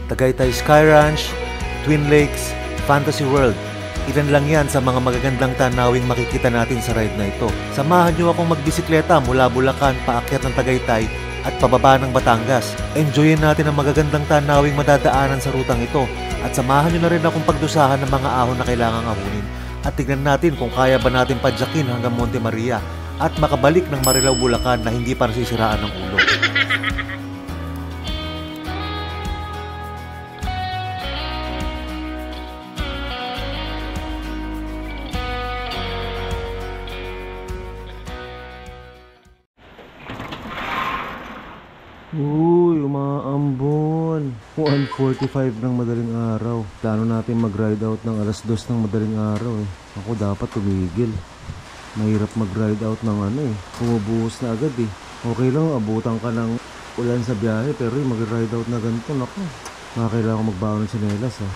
Tagaytay Sky Ranch, Twin Lakes, Fantasy World. Ilan lang yan sa mga magagandang tanawing makikita natin sa ride na ito. Samahan nyo akong magbisikleta mula Bulacan paakyat ng Tagaytay at pababa ng Batangas. Enjoyin natin ang magagandang tanawing madadaanan sa rutang ito at samahan nyo na rin akong pagdusahan ng mga ahon na kailangang ahunin. At tignan natin kung kaya ba natin padyakin hanggang Monte Maria at makabalik ng Marilao, Bulacan na hindi pa nasisiraan ng ulo. Uy, umaambon. 1:45 ng madaling araw. Plano natin mag-ride out ng alas 2 ng madaling araw eh. Ako dapat tumigil. Mahirap mag-ride out ng Bumubuhos na agad eh. Okay lang, abutan ka ng ulan sa biyahe. Pero mag-ride out na ganito, naku. Kailangan ko magbaon ng sinelas ha.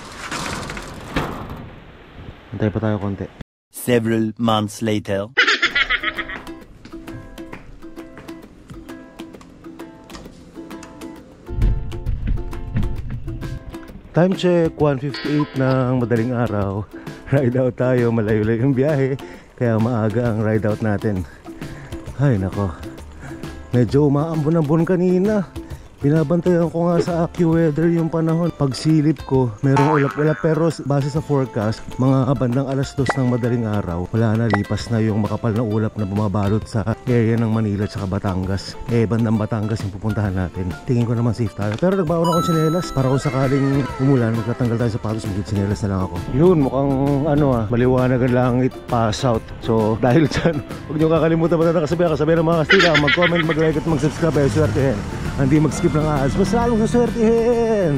Antay pa tayo konti. Several months later. Time check, 1:58 ng madaling araw. Ride out tayo, malayo-layo yung biyahe. Kaya maaga ang ride out natin. Ay nako, medyo umaambon-ambon kanina. Binabantayan ko nga sa AccuWeather yung panahon. Pagsilip ko, merong ulap-ulap pero base sa forecast, mga bandang alas 2 ng madaling araw, wala na, lipas na yung makapal na ulap na bumabalot sa area ng Manila at saka Batangas. Bandang Batangas yung pupuntahan natin. Tingin ko naman safe tayo. Pero nagbaon akong tsinelas para kung sakaling umulan, magtatanggal tayo sa sapatos, mag-tsinelas na lang ako. Yun, mukhang maliwanag ang langit, pass out. So dahil dyan, huwag nyo kakalimutan ba na kasabi ng mga Kastila, mag-comment, mag-like at mag-subscribe. Swertehin. Hindi mag-skip ng ads, mas lalong saswertihin.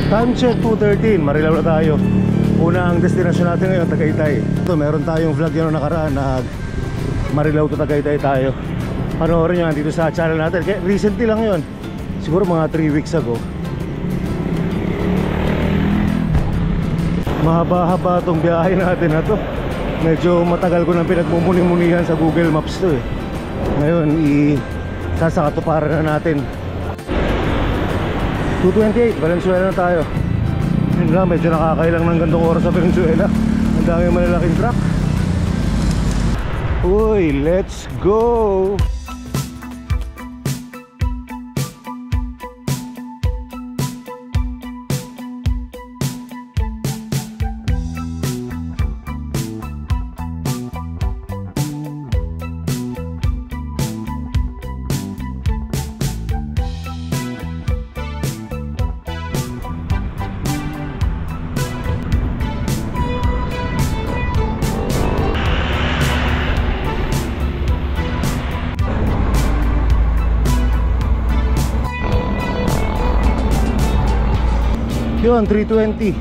Time check, 2:13, Marilao na tayo. Una ang destinasyon natin ngayon, Tagaytay. Ito, meron tayong vlog yun nakaraan na Marilao to Tagaytay tayo. Panoorin nyo dito sa channel natin. Kaya recently lang yun, siguro mga 3 weeks ago. Mahaba-haba itong biyahe natin na to. Medyo matagal ko nang pinagmumuni-munihan sa Google Maps to eh. Ngayon, sasakatuparan na natin. 2:28, Valenzuela na tayo. Yun lang, medyo nakakailang ng gantong oras sa Valenzuela. Ang dami malalaking truck. Uy, let's go! Yun, 320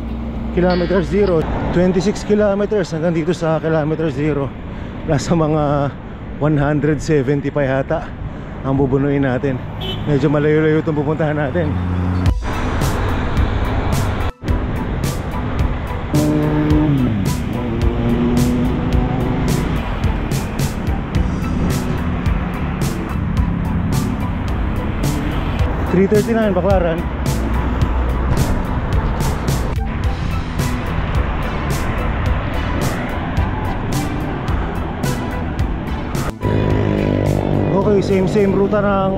kilometers 0, 26 kilometers hanggang dito sa kilometer 0. Nasa mga 170 pa yata ang bubunuin natin. Medyo malayo-layo itong pupuntahan natin. $339 Baclaran. Okay, same ruta ng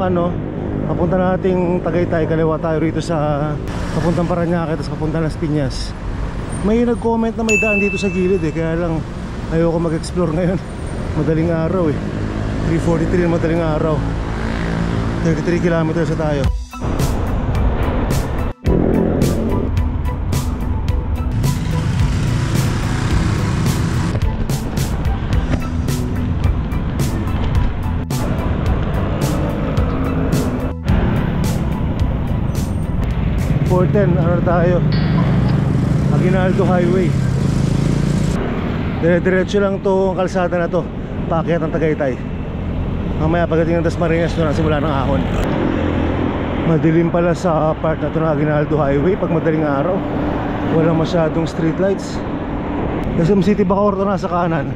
papunta nating Tagaytay. Kaliwa tayo rito sa papuntang Parañaque, tapos papunta Las Piñas. May nag-comment na may daan dito sa gilid eh, kaya lang ayoko mag-explore ngayon. Madaling araw eh, 3:43 madaling araw. 33 kilometers na tayo. Ano tayo? Aguinaldo Highway. Dire-diretso lang to ang kalsada na to, paakyat ng Tagaytay. Mamaya pagdating ng Dasmariñas doon ang simula ng ahon. Madilim pala sa part na to ng Aguinaldo Highway pag madaling araw. Walang masyadong street lights. Quezon City Bacoor to nasa kanan.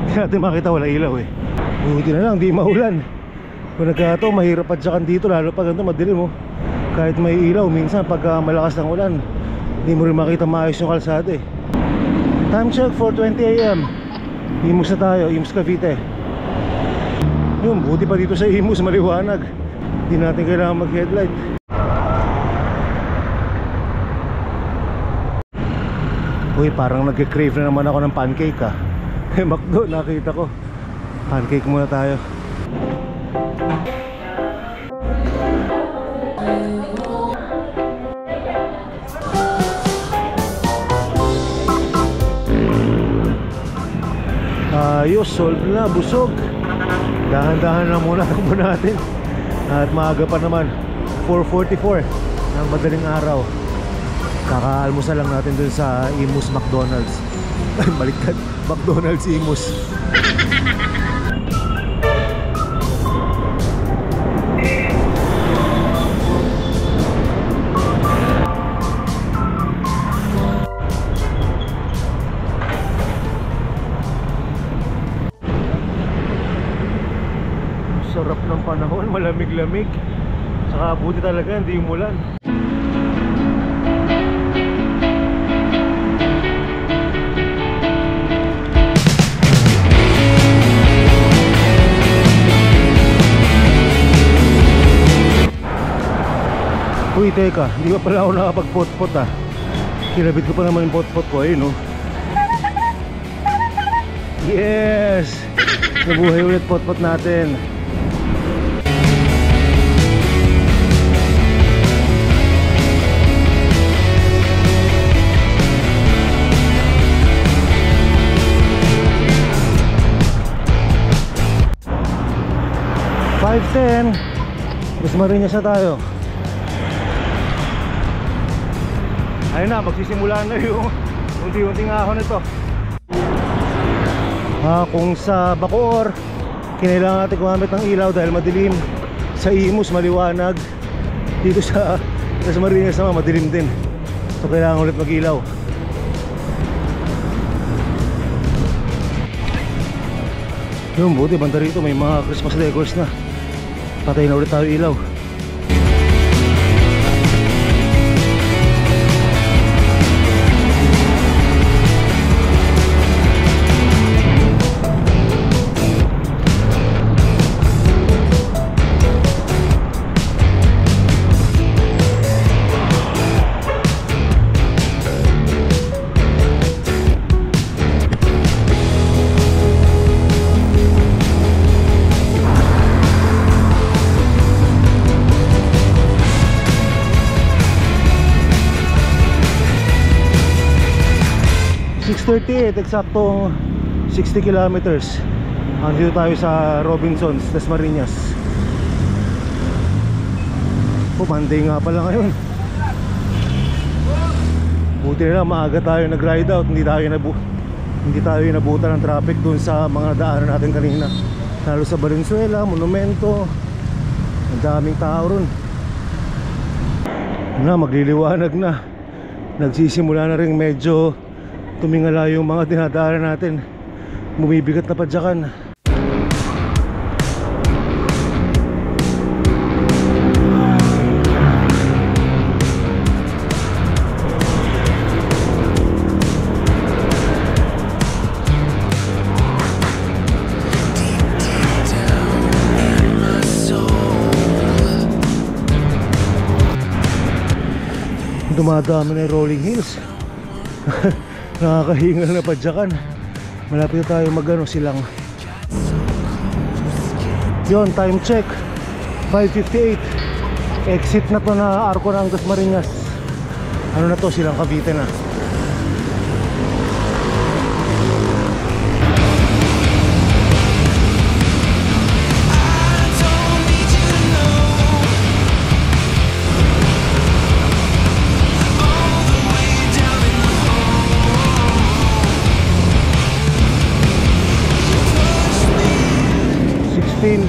Hindi natin makita, wala ilaw eh. Buti na lang, di maulan. Kung nagkataon, mahirap padyakan dito, lalo pag ganito madilim, oh. Kahit may ilaw, minsan pagka malakas ng ulan, hindi mo rin makita maayos yung kalsada, eh. Time check, 4:20 AM. Imus na tayo, Imus Cavite. Yun, buti pa dito sa Imus, maliwanag. Hindi natin kailangan mag-headlight. Uy, parang nag-crave na naman ako ng pancake, ah. McDo, nakita ko. Pancake muna tayo. Ayos, solve na, busog. Dahan-dahan na muna takbo natin. At maaga pa naman, 4:44 ng madaling araw. Kakaalmusal lang natin dun sa Imus McDonald's. Ay, baliktad, McDonald's Imus. Sarap ng panahon, malamig-lamig. Saka buti talaga, hindi umulan. Uy, teka, hindi pa pala ako nakapag-pot-pot, ah. Kinabit ko pa naman yung pot-pot ko, ayun, oh. Yes! Nabuhay ulit pot-pot natin. Mas Marinas na tayo. Ayun na, magsisimula na yung unti-unting ahon nito. Kung sa Bacoor, kinailangan natin gumamit ng ilaw dahil madilim. Sa Imus, maliwanag. Dito sa Marinas naman, madilim din. So kailangan ulit mag-ilaw. Yung buti, banda rito may mga Christmas decors na. Patay na ulit tayo ilaw. Eksaktong 60 kilometers. Andito tayo sa Robinsons, Las Marinas. Monday nga pala ngayon. Buti na lang maaga tayo nag-ride out. Hindi tayo nabutan ng traffic dun sa mga daanan natin kanina. Lalo sa Valenzuela, Monumento. Ang daming tao ron. Magliliwanag na. Nagsisimula na rin medyo tumingala yung mga dinadaanan natin. Bumibigat na padyakan. Dumadami na yung rolling hills. Nakakahingal na padyakan. Malapit na tayo silang. Yon, time check 5:58. Exit na to na Arco ng Las Marinas. Ano na to, silang Cavite na.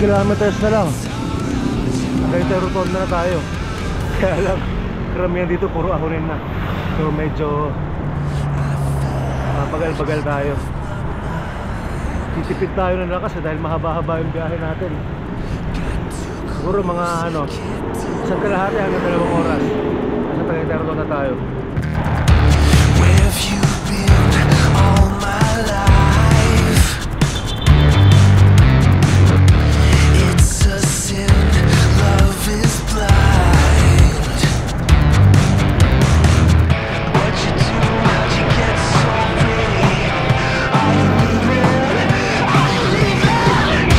Kilometers na lang. Nagayta rotonda na tayo. Kaya lang, karamihan dito puro ahonin na. So medyo bagal-bagal tayo. Titipid tayo ng lakas dahil mahaba-haba yung biyahe natin. Siguro mga isang kalahati hanggang 2 oras. Nasa Tagaytay na tayo. Where have you been all my life? It's a sin, love is blind. What you do, how'd you get so pretty? Are you leaving? Are you leaving?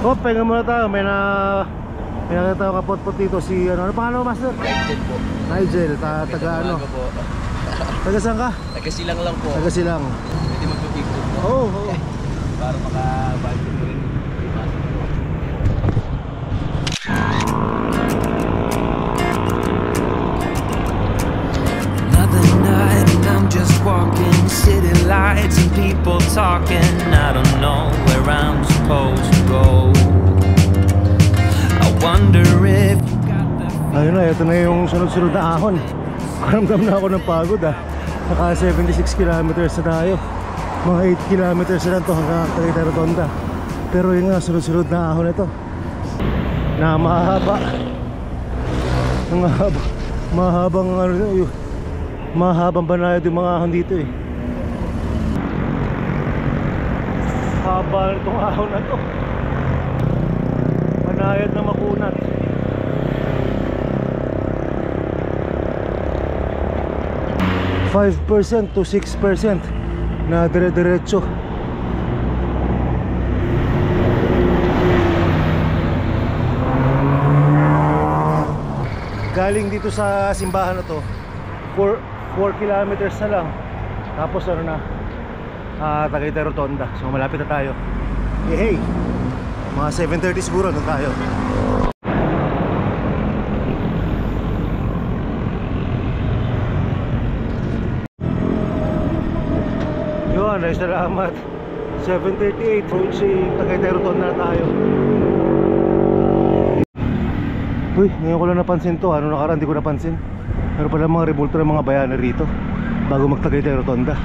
Oh, pahinga muna tayo. May nakita tayo kapot-pot dito si ano pangalan mo, Master? Nigel po. Nigel, taga ano? Umaga po. Taga saan ka? Taga-silang lang po. Taga Silang. Pwede magpipicture po. Oo, oo. Para makabalik mo rin. Another night and I'm just walking, city lights and people talking. I don't know where I'm supposed to go. I wonder if you got the Ayun na, ito na yung sunod-sunod na ahon. Karamdam na ako ng pagod Naka 76 kilometers na tayo. Mga 8 kilometers na lang to hanggang Tagaytay Rotonda. Pero yung nga, sunod-sunod na ahon ito. Na mahaba. Mahabang banayad yung mga ahon dito eh. Haba nitong ahon na to. Banayad na makunat. %5 to 6% na dire-diretso. Galing dito sa simbahan na to 4 kilometers na lang. Tapos Tagaytay Rotonda. So malapit na tayo. Hey, mga 7:30 siguro na tayo. Yun, ay salamat. 7:38 approaching Tagaytay Rotonda na tayo. Uy, ngayon ko lang napansin to. Ano nakaraan, di ko napansin. Pero pala mga rebulto ng mga bayaner rito bago mag-Tagaytay Rotonda.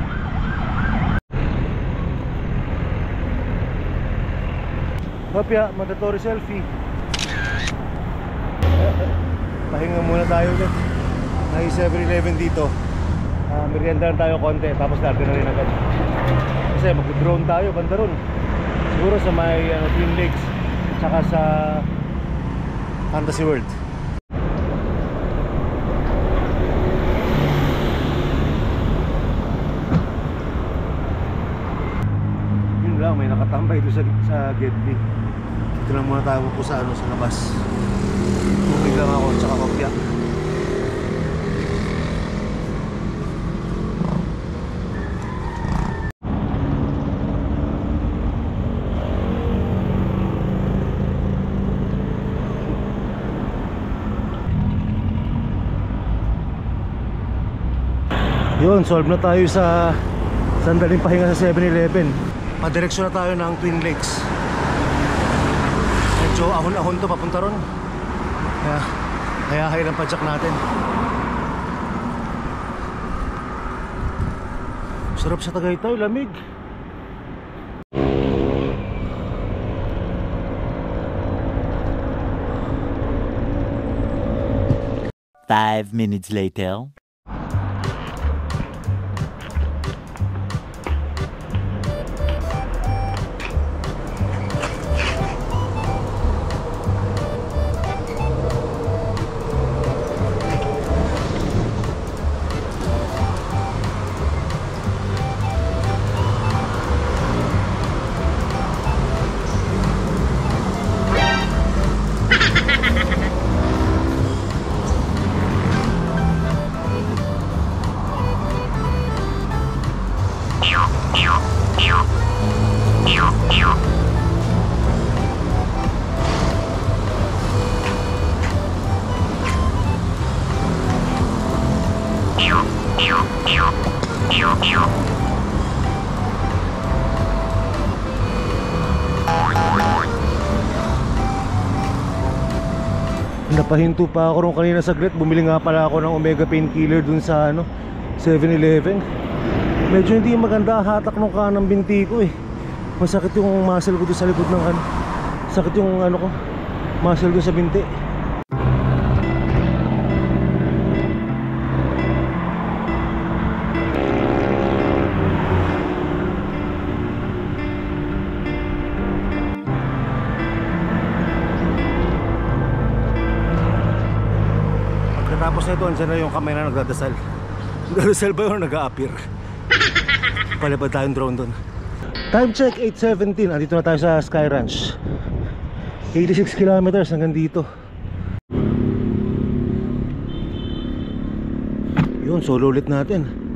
Hopya, mandatory selfie. Pahinga muna tayo dyan. May 7-Eleven dito. Merienda lang tayo konti, tapos natin na rin agad. Kasi mag-drone tayo, banda ron. Siguro sa may Twin Lakes, tsaka sa Fantasy World. Yun lang, may nakatambay doon sa gate B. Dito lang muna tayo po sa labas. Tubig lang ako, tsaka kopya. Yun, solve na tayo sa sandaling pahinga sa 7-Eleven. Madireksyon na tayo ng Twin Lakes. Medyo ahon-ahon to papunta ron. Kaya high lang padyak natin. Sarap sa Tagaytay, lamig. Five minutes later. Napahinto pa ako nung kanina saglit. Bumili nga pala ako ng Omega painkiller dun sa 7-Eleven. Medyo hindi maganda hatak nung kanang binti ko eh. Masakit yung muscle ko doon sa likod ng ano. Sakit yung ano ko, muscle doon sa binti. Pagkatapos nito, andyan na yung kamay na nagdadasal. Nagdadasal ba yun? Nag-a-appear. Palabad tayong drone doon. Time check, 8:17. Andito na tayo sa Sky Ranch. 86 kilometers hanggang dito. Yun, solo ulit natin.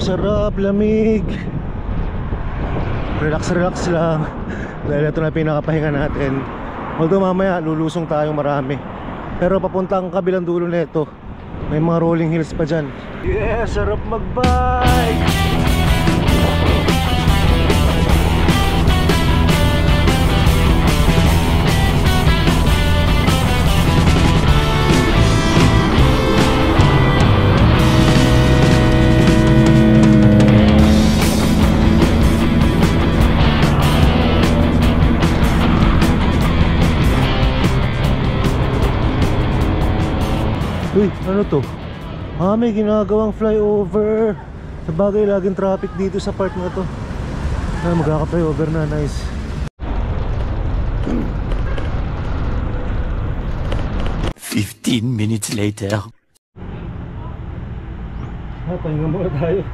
Sarap, lamig. Relax lang. Dahil ito na pinakapahinga natin. Although mamaya lulusong tayo marami. Pero papuntang kabilang dulo na ito, may mga rolling hills pa dyan. Yeah, sarap mag-bike. Uy, ano to? May ginagawang flyover. Sa bagay, laging traffic dito sa part na to. Magkaka-flyover na, nice. "15 minutes later." Pahinga muna tayo.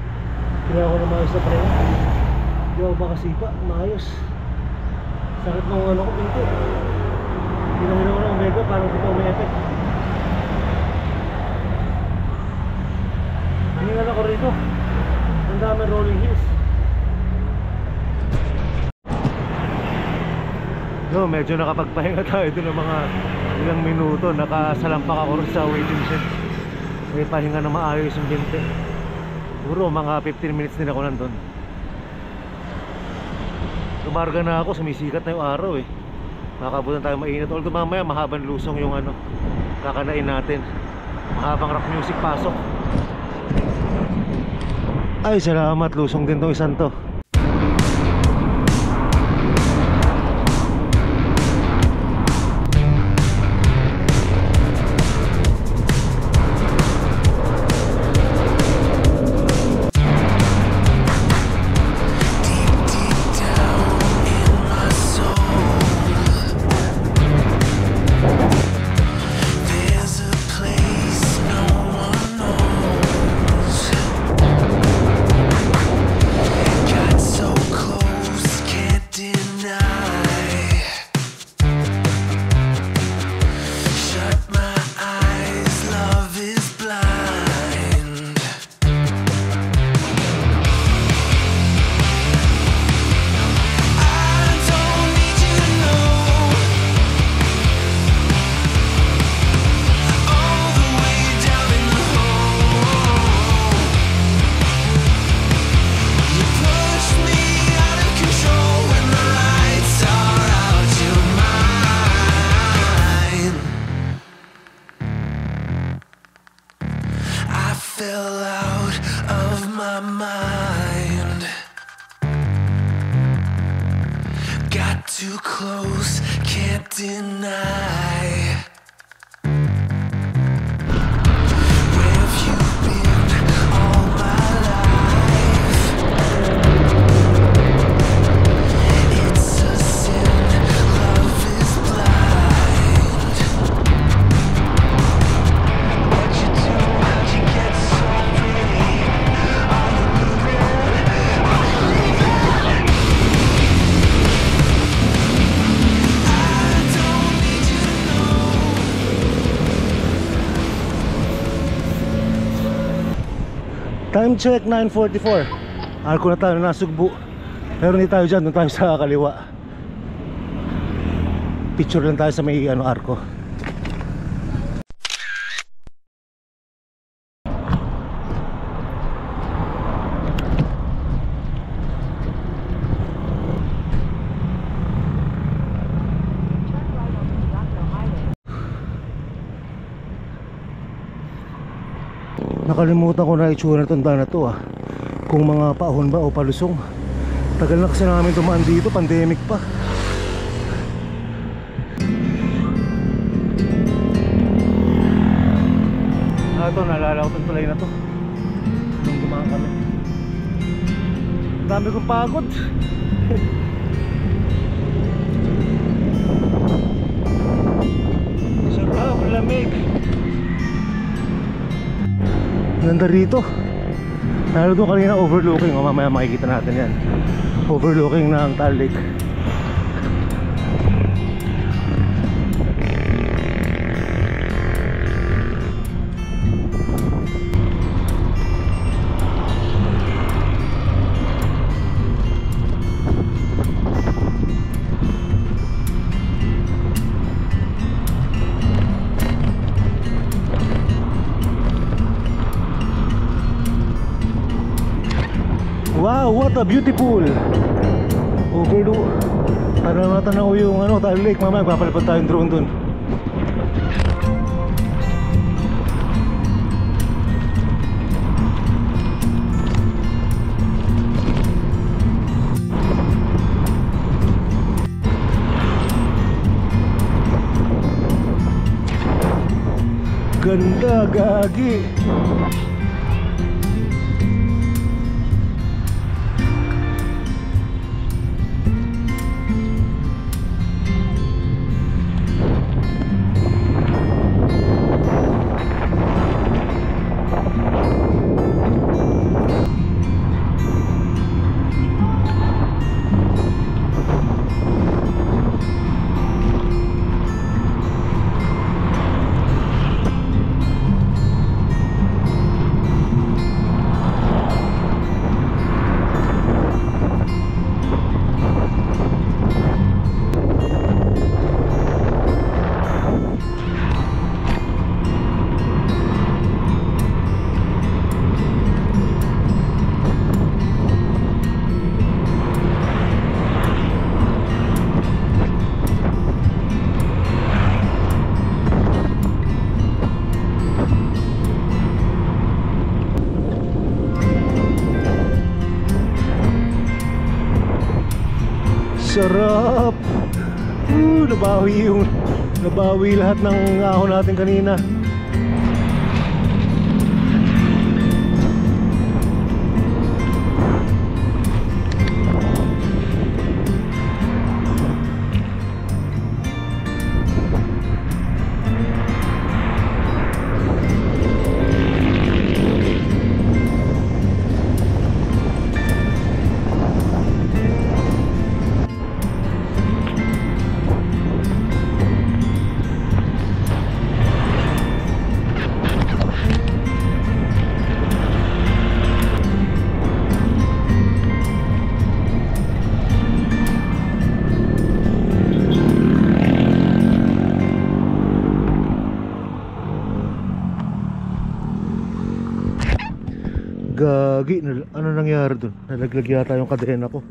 Kailangan ko na maayos na preno. Hindi ako makasipa, maayos. Sakit ng ano ko, pinto. Hinahin ako ng omega, parang di pa may effect. Hiningan ako rito. Ang dami rolling hills. No, medyo nakapagpahinga tayo doon ng mga ilang minuto. Nakasalampak ako rin sa waiting shed. May pahinga na maayos yung binte. Puro mga 15 minutes din ako nandun. Tumarga na ako, sumisikat na yung araw eh. Makakabutan tayo mainit. Although mamaya mahabang lusong yung ano kakanain natin. Mahabang rock music pasok. Ay, salamat, lusong din tong isang to. too close, can't deny. Where have you been all my life? It's a sin, love is blind. What you do, you get so pretty. Are you leaving? Are you leaving? I don't need you to know. Time check 9:44. Arko na tayo na Sugbo. Pero hindi tayo dyan, doon tayo sa kaliwa. Picture lang tayo sa may arko. Nakalimutan ko na itsura ng daan na to kung mga paahon ba o palusong. Tagal na kasi namin dumaan dito, pandemic pa. Ito, naalala ko itong tulay na to nung dumaan kami. Dami kong pagod. Sarap, lamig. Ganda rito. Lalo doon kanina overlooking, mamaya makikita natin yan. Overlooking ng Taal Lake. Wow, what a beautiful overlook. Tanaw yung Taal Lake. Mamaya papalapad tayong drone dun. Ganda, gagi. Sarap. Nabawi lahat ng ahon natin kanina. Gagi, ano nangyari dun? Nalaglag yata yung kadena ko.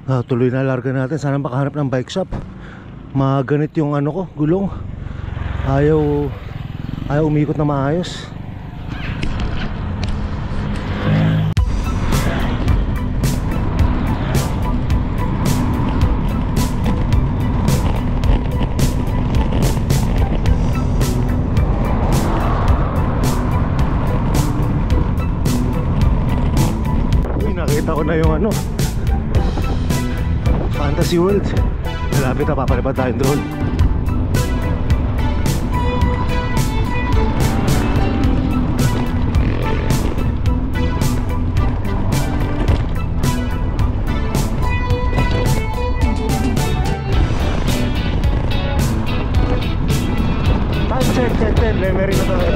Tuloy na larga natin. Sana makahanap ng bike shop. Maganit yung ano ko, gulong. Ayaw umikot na maayos. Nakita ko na yung ano, Fantasy World. Malapit na, papalipad tayong drone. Time check, 10, memory na tayo.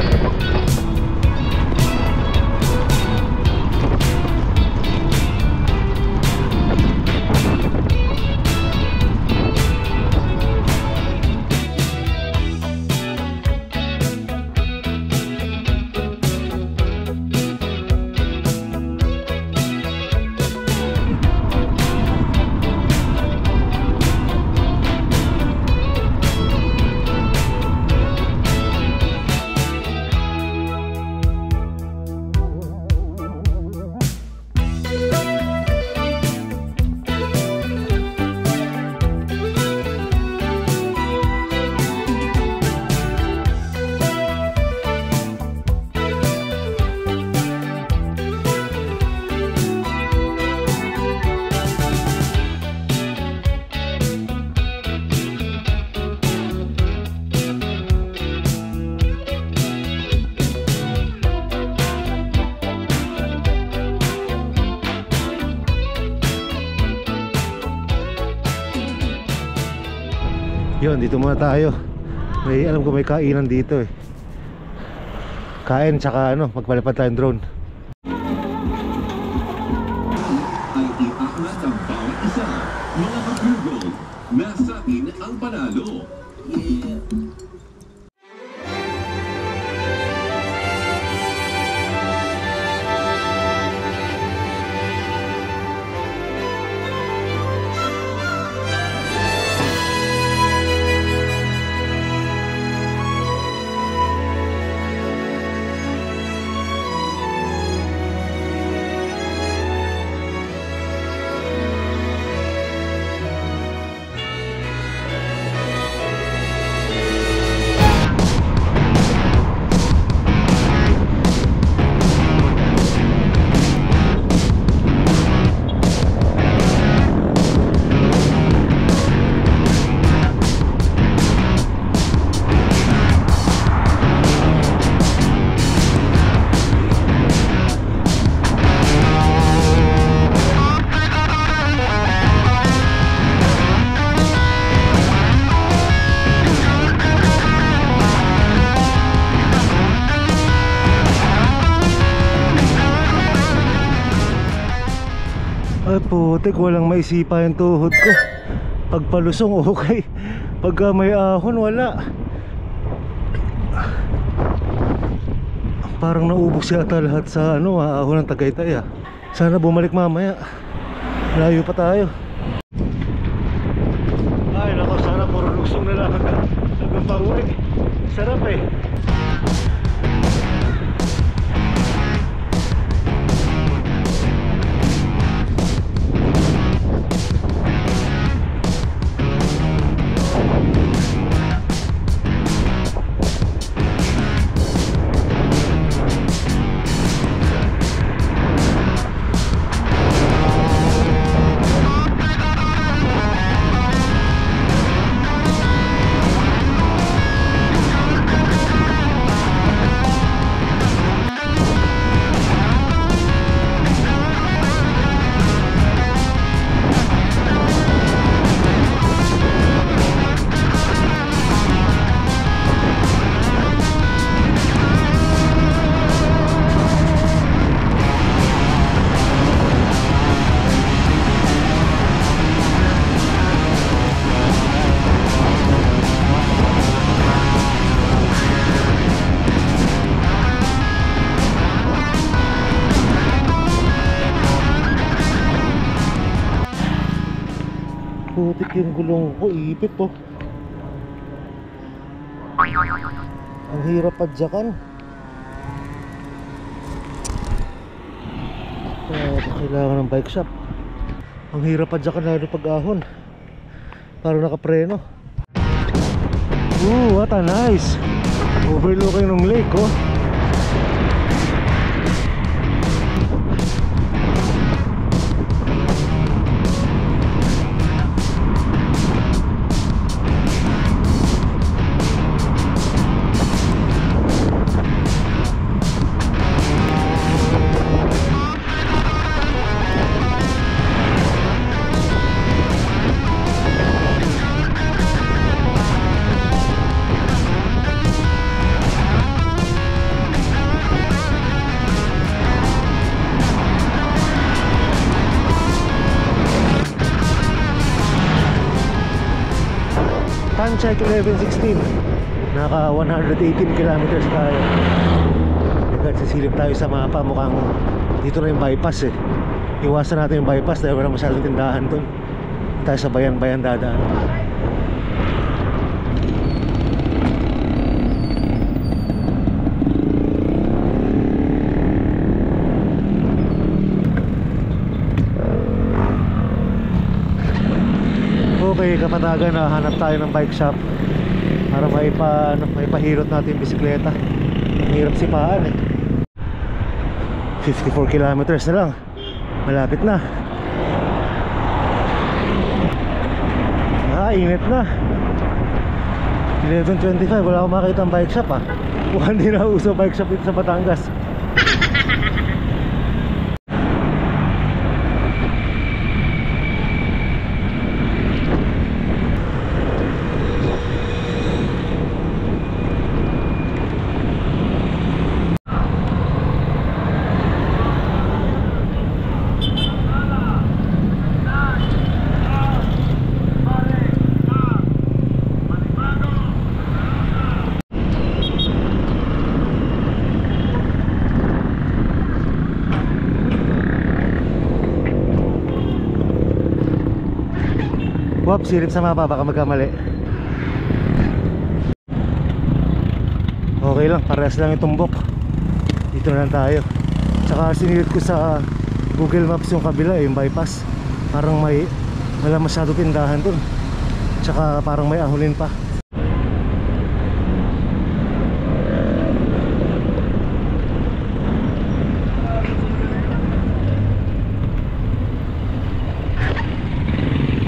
Yun, dito muna tayo. Alam ko may kainan dito eh. Kain tsaka ano, magpalipad tayong drone. Ay iaangat ang bawat isa. Mga ka-Google, nasa atin ang panalo. Yeah! Ay putik, walang maisipa yung tuhod ko. Pagpalusong okay, pagka may ahon wala. Parang naubos yata lahat sa ano, ahon ng Tagaytay ah. Sana bumalik mamaya, layo pa tayo. Ay nako, sana puro lusong na lang hanggang pauwi. Sarap eh. Putik yung gulong ko, ipit to. Ang hirap padyakan. Kailangan ng bike shop. Ang hirap padyakan lalo pag ahon. Parang nakapreno. What a nice overlooking ng lake, oh. Time check 11:16. Naka 118 kilometers tayo. Sisilip tayo sa mapa. Mukhang dito na yung bypass eh. Iwasan natin yung bypass dahil wala masyadong tindahan dun. Tayo sa bayan-bayan dadaan. Okay, Kapatagan, hanap tayo ng bike shop para maipahilot natin yung bisikleta. Ang hirap sipaan eh. 54 kilometers na lang, malapit na. Init na. 11:25, wala akong makita ang bike shop ah. Mukhang hindi na uso bike shop dito sa Batangas. Wap, silip sa mapa, baka magkamali. Okay lang, parehas lang yung tumbok. Dito na lang tayo. Tsaka sinilip ko sa Google Maps yung kabila, yung bypass. Parang wala masyado tindahan dun. Tsaka parang may ahulin pa.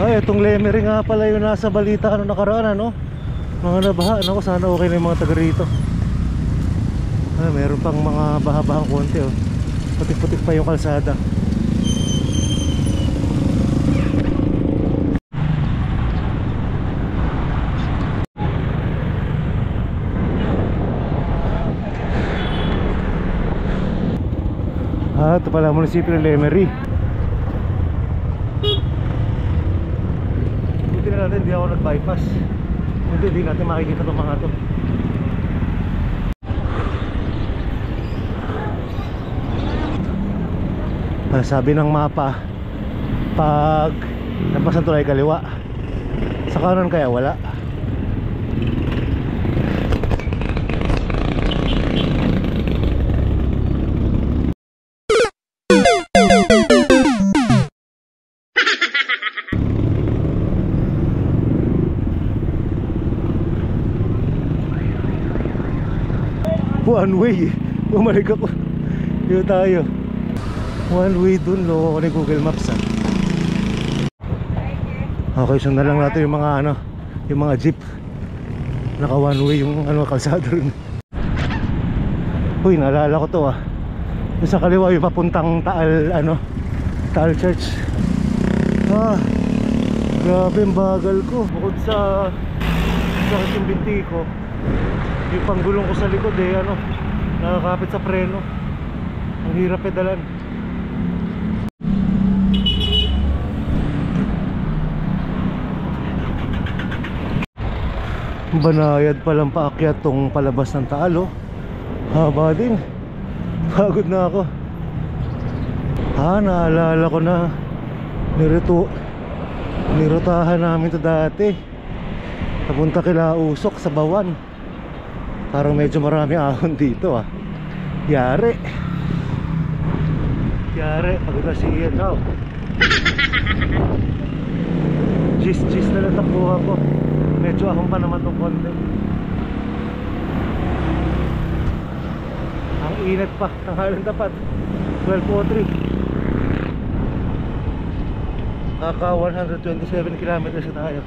Ay, itong Lemery nga pala yung nasa balita nakaraan, ano? Mga nabaha, ano? Sana okay na yung mga taga rito. Meron pang mga baha-bahang konti, oh. Putik-putik pa yung kalsada. Ito pala munisipyo ng Lemery. Hindi ako nag-bypass. Hindi natin makikita itong mga to. Sabi ng mapa, pag napasan tulay kaliwa, sa kanan kaya wala. One way, bumalik ako. Dito tayo. One way dun, no, ni Google Maps ah. Okay, sundan lang natin yung mga yung mga jeep. Naka one way yung kalsada rin. Uy, naalala ko to ah. Yung sa kaliwa yung papuntang Taal Church. Grabe ang bagal ko. Bukod sa sakit yung binti ko, yung panggulong ko sa likod nakakapit sa preno. Ang hirap pedalan. Banayad palang paakyat tong palabas ng Taal, oh. Haba din. Pagod na ako. Naalala ko na Nirutahan namin to dati. Papunta kila Usok sa Bawan. Parang medyo marami ahon dito ah. Yari. Yari, pagkita si Ian now. Gis na natakbuhan ko. Medyo ahon pa naman tong konti. Ang init pa, tanghalan tapat. 12:03. Kaka 127 kilometers na tayo.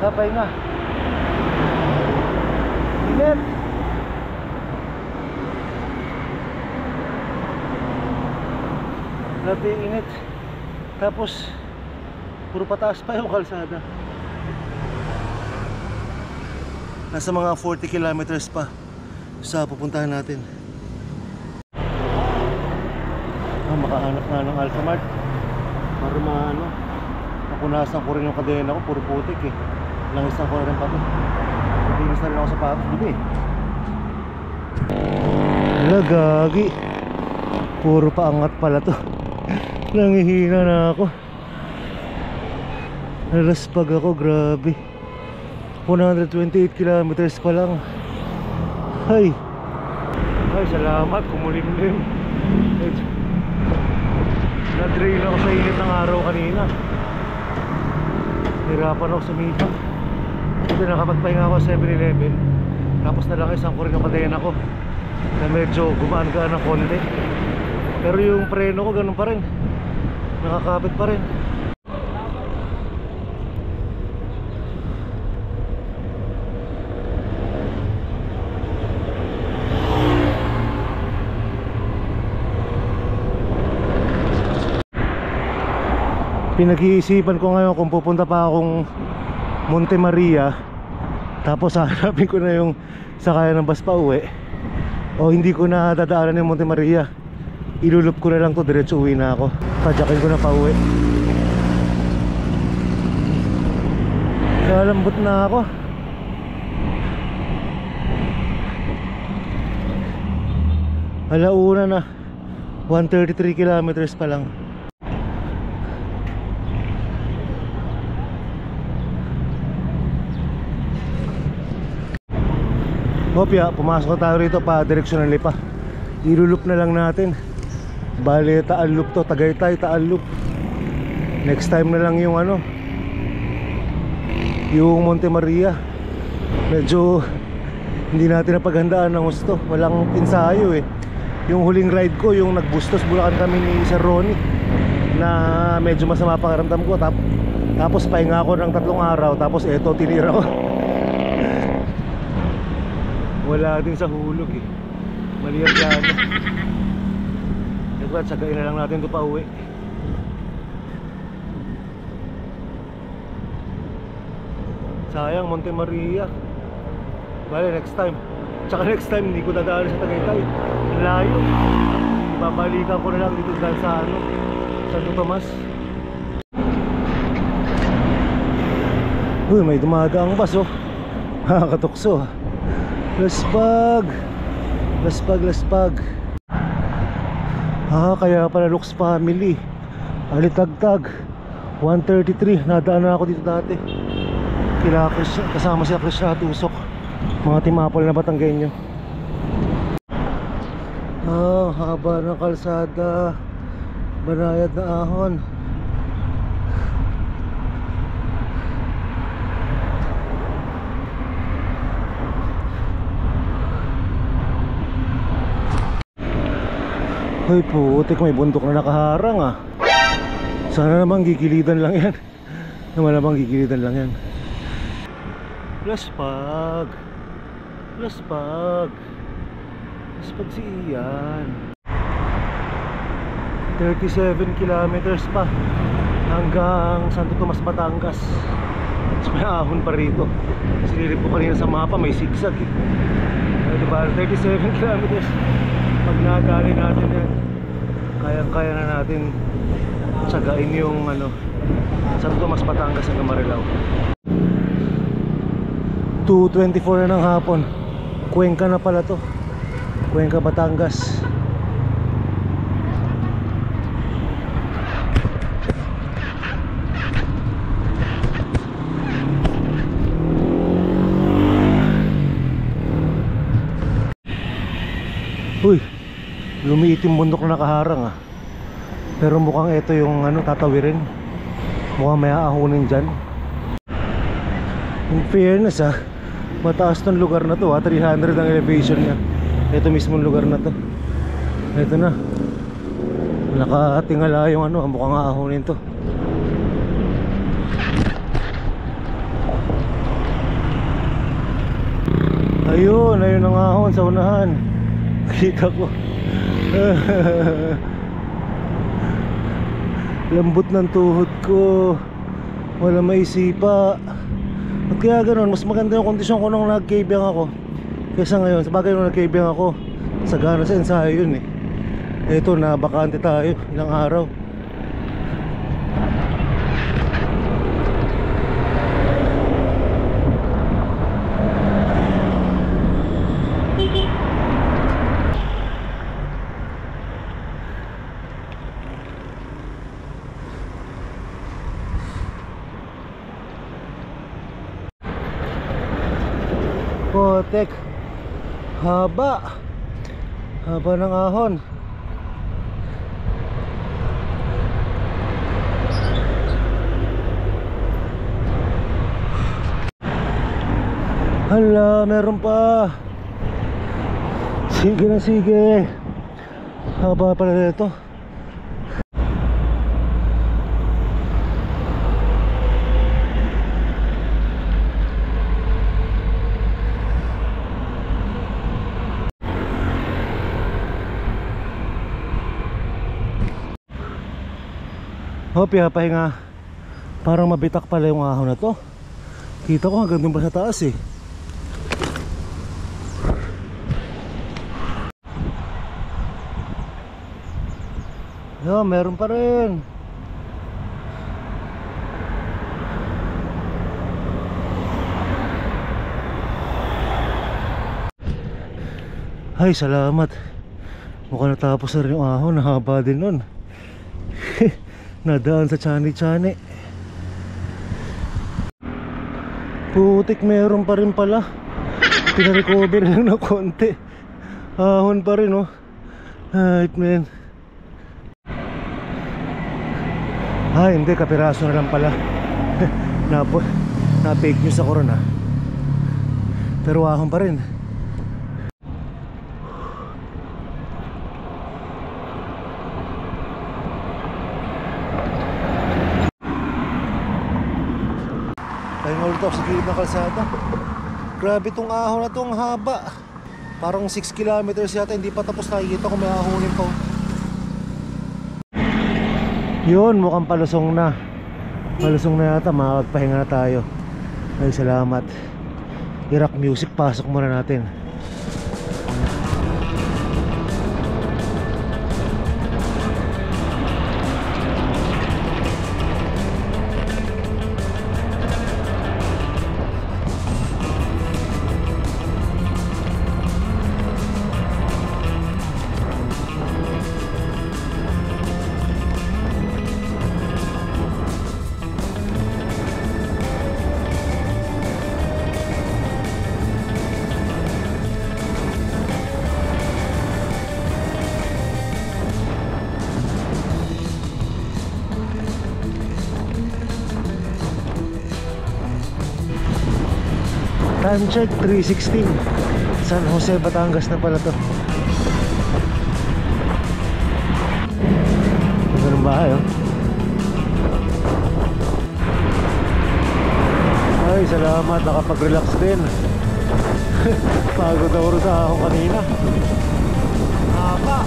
Tapay nga. Init. Grabe init. Tapos puro pataas pa yung kalsada. Nasa mga 40 kilometers pa sa pupuntahan natin. Makahanap na ng Alphamart para maano. Napunasan ko rin yung kadena ko, puro putik eh. Langisan ko rin pati. Linis na rin ako sa patos dito eh. Wala, gagi. Puro paangat pala to. Nangihina na ako. Nalaspag ako, grabe. 128 kilometers pa lang. Ay, salamat, kumulimlim. Na-drain ako sa init ng araw kanina. Hirapan ako sumita. Ito, nakapagpahinga ako sa 7-Eleven. Tapos nalangisan ko rin ang kadena ko na medyo gumaan-gaan ng konti. Pero yung preno ko ganun pa rin. Nakakapit pa rin. Pinag-iisipan ko ngayon kung pupunta pa akong Monte Maria, tapos hanapin ko na yung sakayan ng bus pa uwi, o hindi ko na dadaanan yung Monte Maria. Ilulup ko na lang to, diretso uwi na ako. Tadyakin ko na pa uwi. Lalambot na ako. Alauna na. 133 kilometers pa lang. Kopya, pumasok na tayo rito pa direksyon ng Lipa. Ilulup na lang natin. Bale, Taal Loop to, Tagaytay, Taal Loop. Next time na lang yung ano, yung Monte Maria. Medyo hindi natin napaghandaan ng gusto. Walang ensayo eh. Yung huling ride ko, yung nagbustos Bulacan kami ni Sir Ronnie, na medyo masama pakiramdam ko. Tapos pahinga ako ng 3 araw. Tapos eto, tinira ko. Wala din sa hulog eh. Mali ang plano. Ito, tsagain na lang natin ito pa uwi. Sayang, Monte Maria. Bale, next time. Tsaka next time, hindi ko dadaan sa Tagaytay. Ang layo. Babalikan ko na lang dito dahil sa ano, Santo Tomas. Uy, may dumadaang bus oh. Nakakatukso. Laspag. Kaya pala Lux Family. Alitagtag 133. Nadaan na ako dito dati. Kila Chris, kasama si Chris na Tusok. Mga timapol na Batanggenyo. Haba ng kalsada. Banayad na ahon. Hoy putik, may bundok na nakaharang ah. Sana naman gigilidan lang yan. Naman gigilidan lang yan. Laspag si Ian. 37 kilometers pa hanggang Santo Tomas, Batangas. So, may ahon pa rito. Sinilip ko kanina sa mapa, may zigzag eh. Diba, 37 kilometers. Pag nadali natin yan, kaya na natin tsagain yung ano, Santo Tomas, Batangas hanggang Marilao. 2:24 na ng hapon. Cuenca na pala to. Cuenca, Batangas. Uy, lumiit yung bundok na nakaharang ah. Pero mukhang ito yung ano, tatawirin. Mukhang may aahunin dyan. In fairness ah, mataas tong lugar na to ah, 300 ang elevation niya. Ito mismong lugar na to. Ito na. Nakatingala yung ano, mukhang aahunin to. Ayun, ayun ang ahon sa unahan. Kita ko. Lambot ng tuhod ko. Wala maisipa. At kaya ganun, mas maganda yung kondisyon ko nung nag-caving ako kaysa ngayon. Sabagay nung nag-caving ako, sagana sa ensayo yun eh. Ito, nabakante tayo ilang araw. Potek, haba ng ahon. Hala, meron pa. Sige na sige. Haba pala nito. Hope pahinga. Parang mabitak pala yung ahon na to. Kita ko hanggang dun pa sa taas eh. Yo, meron pa rin. Ay, salamat. Mukhang natapos na rin yung ahon. Nahaba din nun. Nadaan sa chani-chani. Putik, meron pa rin pala. Pinarecover lang na konti. Ahon pa rin oh. Right man. Ah, hindi, kapiraso na lang pala. Na-fake news ako ron ah. Pero ahon pa rin. Tayo nga ulit ako sa gilid ng kalsada. Grabe tong ahon na tong haba. Parang 6 kilometers yata. Hindi pa tapos, nakikita ko may ahonin pa. Yun, mukhang palusong na. Palusong na yata, makakagpahinga na tayo. Ay, salamat. I-rock music, pasok muna natin. Time check 3:16. San Jose, Batangas na pala to. Ito ng bahay oh. Ay, salamat, nakapag-relax din. Pagod ako sa ahon kanina. Haba.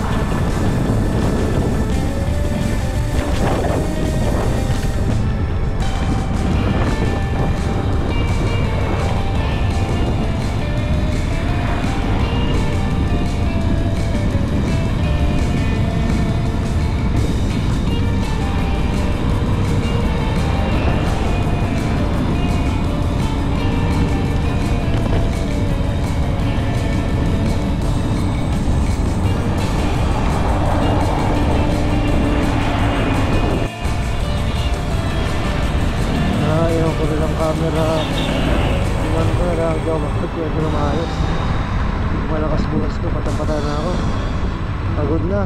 Camera, iwan ko na lang daw, magpapagpapag na maayos. malakas bukas ko, patang-pata na ako. Pagod na.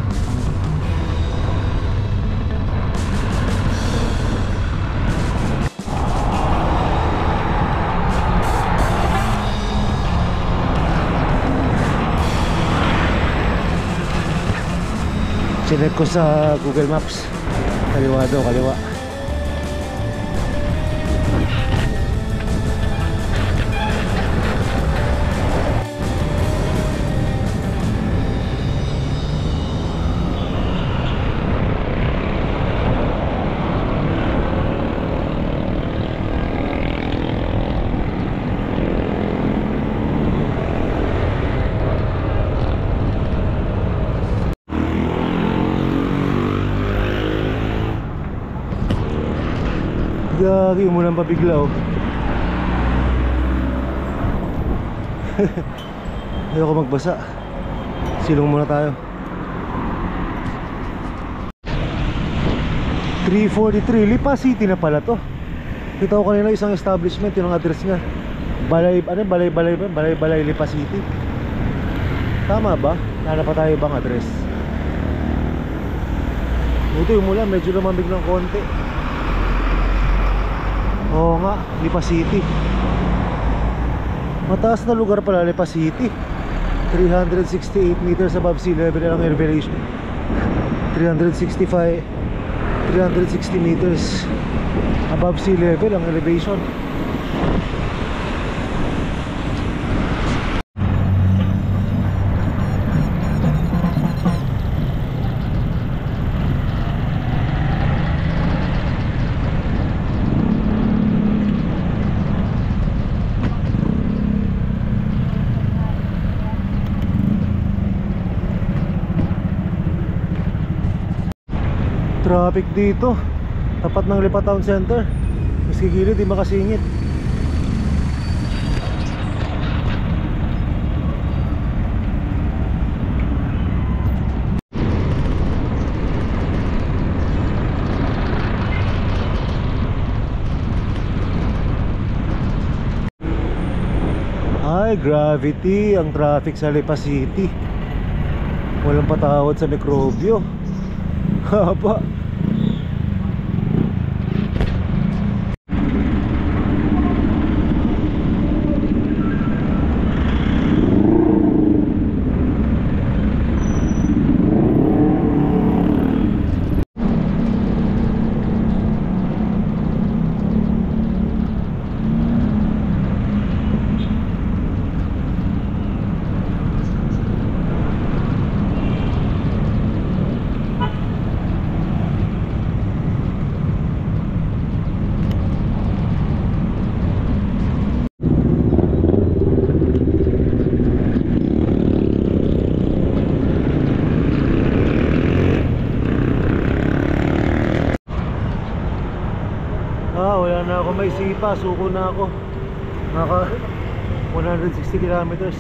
Chinek ko sa Google Maps. Kaliwa daw, kaliwa. Gagi, umulan pa bigla oh. Ayoko magbasa. Silong muna tayo. 343 Lipa City na pala to. Kita ko kanina isang establishment, yun ang address niya. Balay Lipa City. Tama ba? Hanap pa tayo ibang address. Buti umulan, medyo lumamig ng konti. Oo nga, Lipa City. Mataas na lugar pala Lipa City. 368 meters above sea level ang elevation. 360 meters above sea level ang elevation. Traffic dito, tapat ng Lipa Town Center. Miski gilid, di makasingit. Ay, gravity ang traffic sa Lipa City. Walang patawad sa Microbio. Haba. Wala na ako may sipa, suko na ako. Naka 160 kilometers.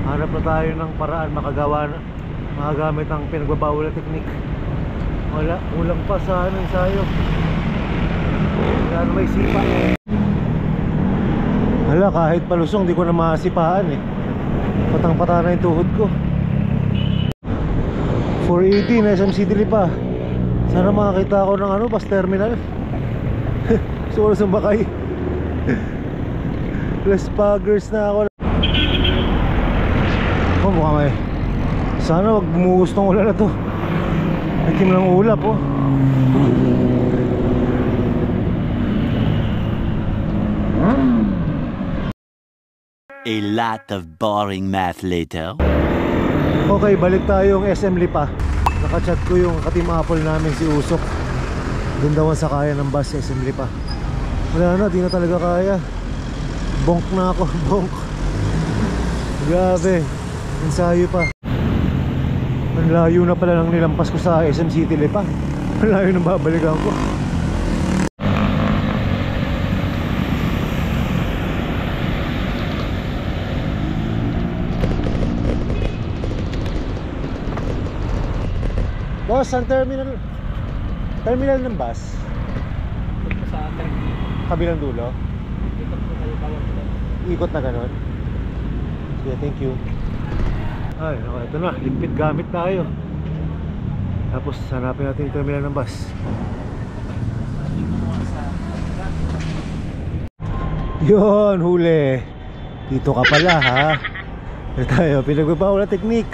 Hanap na tayo ng paraan makagawa na, makagamit ang pinagbabawal na teknik. Wala, kulang pa sa ensayo. Wala na may sipa. Hala, kahit palusong di ko na masipaan eh. Patang-pata na yung tuhod ko. 480 na SM City Lipa. Sana makakita ako ng bus terminal. Gusto ko na sumakay. Less paggers na ako. Oh, mukha may. Sana wag bumuhos tong ulan na to. Nagkim lang ulap oh. A lot of boring math later. Okay, balik tayo yung SM Lipa. Nakachat ko yung ka-team Apple namin si Usok. Doon daw ang sakaya ng bus SM Lipa. Wala na, di na talaga kaya. Bonk na ako, bonk. Grabe, ensayo pa. Ang layo na pala nang nilampas ko sa SM City Lipa. Ang layo nang babalikan ko. Boss, ang terminal ng bus? Sa atin. Kabilang dulo? Ikot po kayo, bawal po. Ikot na ganon? Sige, thank you. Ay, ito na, ligpit gamit tayo. Tapos hanapin natin yung terminal ng bus. Yun, huli. Dito ka pala ha. Ito tayo, pinagbabawal na teknik.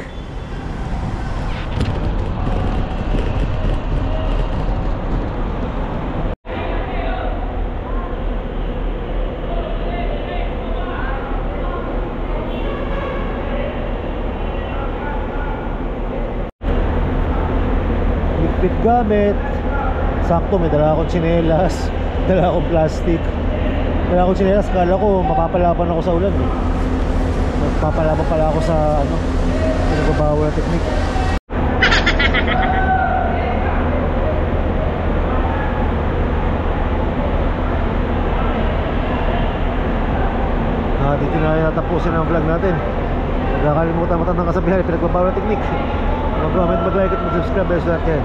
Ligpit gamit. Sakto, may dala akong tsinelas, dala akong plastic. Dala akong tsinelas, kala ko mapapalaban ako sa ulan eh. Mapapalaban pala ako sa ano, pinagbabawal na teknik. Dito na natapusin ang vlog natin. Huwag nakalimutan matandang kasabihan, pinagbabawal na teknik. Mag-comment, mag-like at mag-subscribe. Best natin.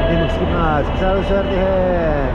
Hindi mag-skip na. Siksalo, swertihin.